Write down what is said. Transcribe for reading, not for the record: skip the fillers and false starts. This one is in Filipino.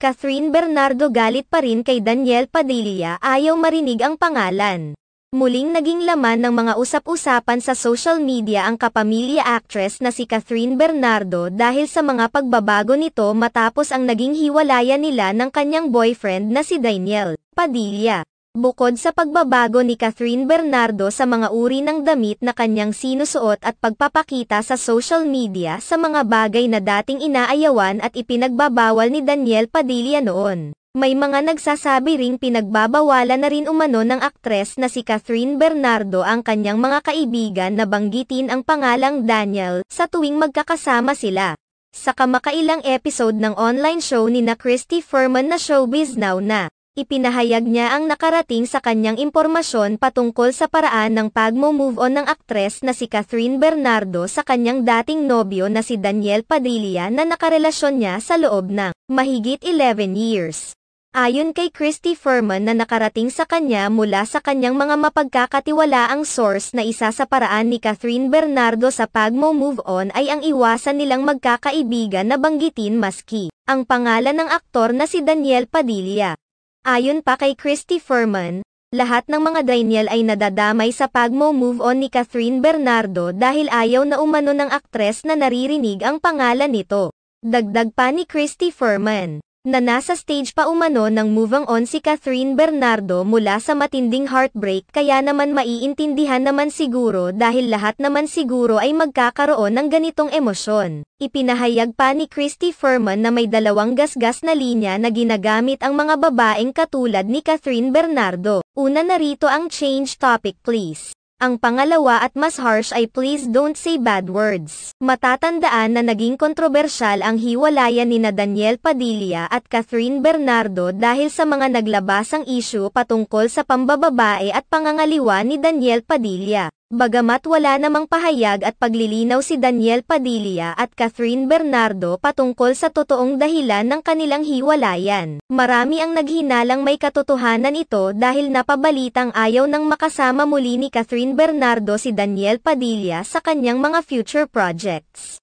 Catherine Bernardo galit pa rin kay Daniel Padilla, ayaw marinig ang pangalan. Muling naging laman ng mga usap-usapan sa social media ang kapamilya actress na si Catherine Bernardo dahil sa mga pagbabago nito matapos ang naging hiwalayan nila ng kanyang boyfriend na si Daniel Padilla. Bukod sa pagbabago ni Catherine Bernardo sa mga uri ng damit na kanyang sinusuot at pagpapakita sa social media sa mga bagay na dating inaayawan at ipinagbabawal ni Daniel Padilla noon, may mga nagsasabi ring pinagbabawalan na rin umano ng aktres na si Catherine Bernardo ang kanyang mga kaibigan na banggitin ang pangalang Daniel sa tuwing magkakasama sila. Sa kamakailang episode ng online show ni na Christy Ferman na Showbiz Now na ipinahayag niya ang nakarating sa kanyang impormasyon patungkol sa paraan ng pag-move on ng aktres na si Catherine Bernardo sa kanyang dating nobyo na si Daniel Padilla na nakarelasyon niya sa loob ng mahigit 11 years. Ayon kay Christy Ferman na nakarating sa kanya mula sa kanyang mga mapagkakatiwalaang source na isa sa paraan ni Catherine Bernardo sa pag-move on ay ang iwasan nilang magkakaibigan na banggitin maski ang pangalan ng aktor na si Daniel Padilla. Ayon pa kay Christy Ferman, lahat ng mga Daniel ay nadadamay sa pag-move on ni Catherine Bernardo dahil ayaw na umano ng aktres na naririnig ang pangalan nito. Dagdag pa ni Christy Ferman na nasa stage pa umano ng moving on si Catherine Bernardo mula sa matinding heartbreak kaya naman maiintindihan naman siguro dahil lahat naman siguro ay magkakaroon ng ganitong emosyon. Ipinahayag pa ni Christy Ferman na may dalawang gasgas na linya na ginagamit ang mga babaeng katulad ni Catherine Bernardo. Una narito ang change topic please. Ang pangalawa at mas harsh ay please don't say bad words. Matatandaan na naging kontrobersyal ang hiwalayan ni na Daniel Padilla at Catherine Bernardo dahil sa mga naglabasang issue patungkol sa pambababae at pangangaliwa ni Daniel Padilla. Bagamat wala namang pahayag at paglilinaw si Daniel Padilla at Catherine Bernardo patungkol sa totoong dahilan ng kanilang hiwalayan, marami ang naghinalang may katotohanan ito dahil napabalitang ayaw nang makasama muli ni Catherine Bernardo si Daniel Padilla sa kanyang mga future projects.